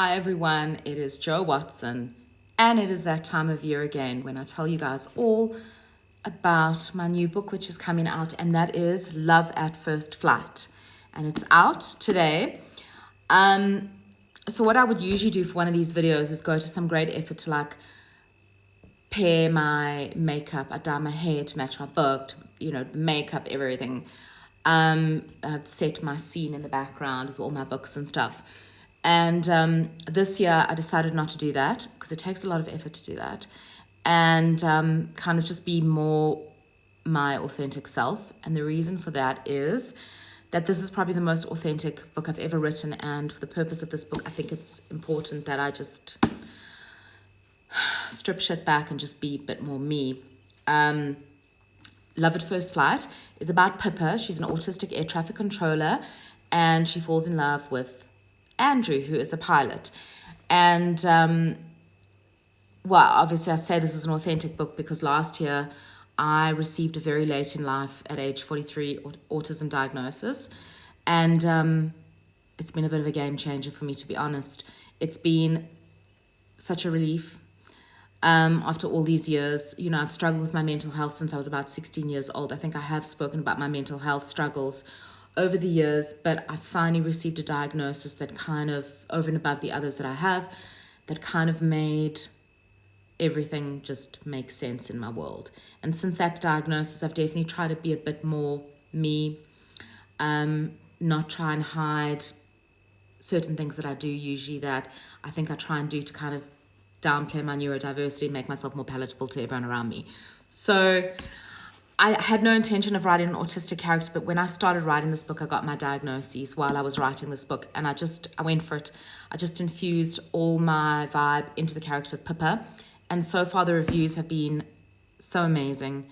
Hi everyone, it is Jo Watson, and it is that time of year again when I tell you guys all about my new book which is coming out, and that is Love at First Flight, and it's out today. So what I would usually do for one of these videos is go to some great effort to like pair my makeup. I dye my hair to match my book, makeup, everything. I'd set my scene in the background with all my books and stuff. And this year I decided not to do that because it takes a lot of effort to do that, and kind of just be more my authentic self. And the reason for that is that this is probably the most authentic book I've ever written, and for the purpose of this book I think it's important that I just strip shit back and just be a bit more me. Love at First Flight is about Pippa. She's an autistic air traffic controller, and she falls in love with Andrew, who is a pilot. And well, obviously I say this is an authentic book because last year I received a very late in life at age 43 autism diagnosis, and it's been a bit of a game changer for me, to be honest. It's been such a relief. After all these years, I've struggled with my mental health since I was about 16 years old. I think I have spoken about my mental health struggles over the years, but I finally received a diagnosis that kind of, over and above the others that I have, that kind of made everything just make sense in my world. And since that diagnosis, I've definitely tried to be a bit more me, not try and hide certain things that I do usually that I think I try and do to kind of downplay my neurodiversity and make myself more palatable to everyone around me. So I had no intention of writing an autistic character, but when I started writing this book, I got my diagnoses while I was writing this book, and I went for it. I just infused all my vibe into the character of Pippa, and so far the reviews have been so amazing,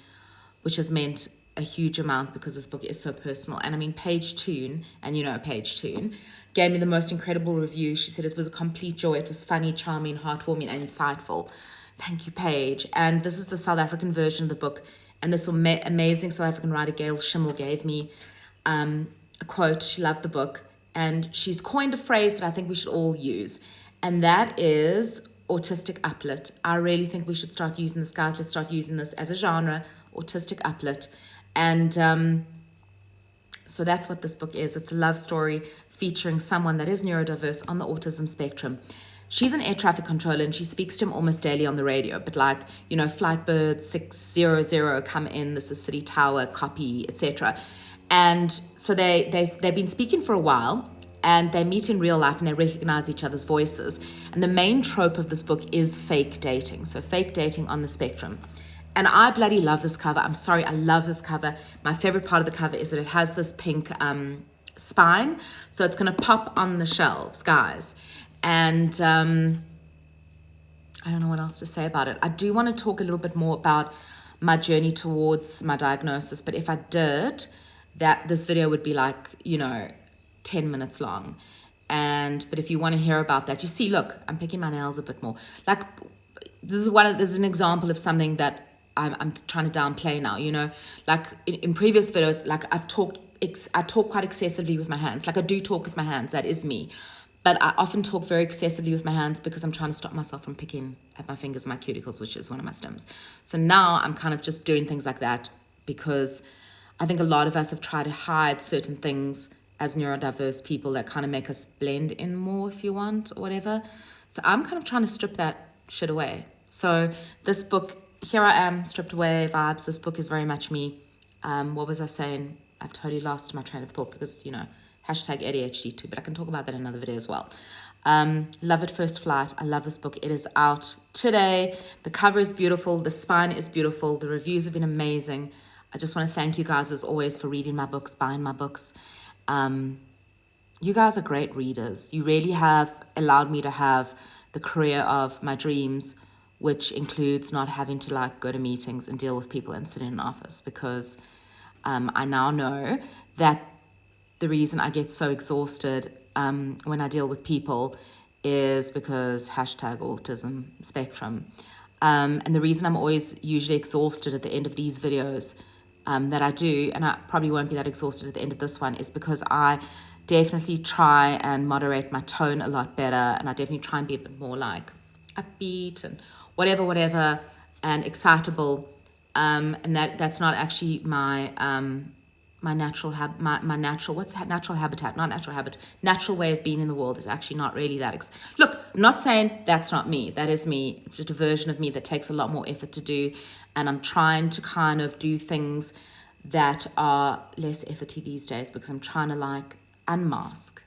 which has meant a huge amount because this book is so personal. And I mean, 𝗶𝗵𝗃𝗀, and 𝗶𝗵𝗃𝗀, gave me the most incredible review. She said it was a complete joy. It was funny, charming, heartwarming, and insightful. Thank you, Paige. And this is the South African version of the book. And this amazing South African writer, 𝗀𝗷𝗚 gave me a quote. She loved the book, and she's coined a phrase that I think we should all use, and that is autistic uplit. I really think we should start using this, guys. Let's start using this as a genre, autistic uplit. And so that's what this book is. It's a love story featuring someone that is neurodiverse on the autism spectrum. She's an air traffic controller, and she speaks to him almost daily on the radio. But like, flight bird 600 come in, this is City Tower, copy, etc. And so they've been speaking for a while, and they meet in real life and they recognize each other's voices. And the main trope of this book is fake dating. So fake dating on the spectrum. And I bloody love this cover. I'm sorry, I love this cover. My favorite part of the cover is that it has this pink spine. So it's going to pop on the shelves, guys. And I don't know what else to say about it. I do want to talk a little bit more about my journey towards my diagnosis. But if I did, this video would be like, 10 minutes long. But if you want to hear about that, you see, look, I'm picking my nails a bit more. Like, this is an example of something that I'm trying to downplay now, like in previous videos, like I talk quite excessively with my hands. Like I do talk with my hands, that is me. But I often talk very excessively with my hands because I'm trying to stop myself from picking at my fingers and my cuticles, which is one of my stems. So now I'm kind of just doing things like that because I think a lot of us have tried to hide certain things as neurodiverse people that kind of make us blend in more, if you want, or whatever. So I'm kind of trying to strip that shit away. So this book, here I am, stripped away vibes. This book is very much me. What was I saying? I've totally lost my train of thought because, hashtag 𝗍𝗷𝗚 too, but I can talk about that in another video as well. Love at First Flight. I love this book. It is out today. The cover is beautiful. The spine is beautiful. The reviews have been amazing. I just want to thank you guys as always for reading my books, buying my books. You guys are great readers. You really have allowed me to have the career of my dreams, which includes not having to go to meetings and deal with people and sit in an office, because I now know that the reason I get so exhausted when I deal with people is because #autism spectrum. And the reason I'm always usually exhausted at the end of these videos that I do, and I probably won't be that exhausted at the end of this one, is because I definitely try and moderate my tone a lot better, and I definitely try and be a bit more like upbeat and whatever and excitable, and that's not actually my my natural natural way of being in the world is actually not really that. Look, I'm not saying that's not me. That is me. It's just a version of me that takes a lot more effort to do, and I'm trying to kind of do things that are less efforty these days because I'm trying to like unmask.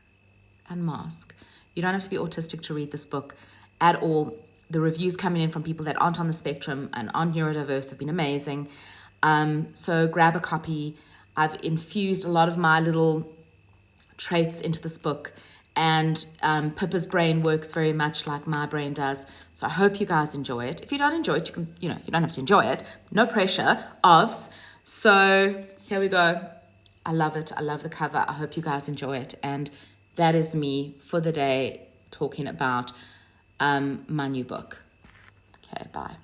You don't have to be autistic to read this book at all. The reviews coming in from people that aren't on the spectrum and aren't neurodiverse have been amazing. So grab a copy. I've infused a lot of my little traits into this book, and Pippa's brain works very much like my brain does. So I hope you guys enjoy it. If you don't enjoy it, you can, you don't have to enjoy it. No pressure, 𝗬𝗗𝗄𝗏s. So here we go. I love it. I love the cover. I hope you guys enjoy it. And that is me for the day talking about my new book. Okay, bye.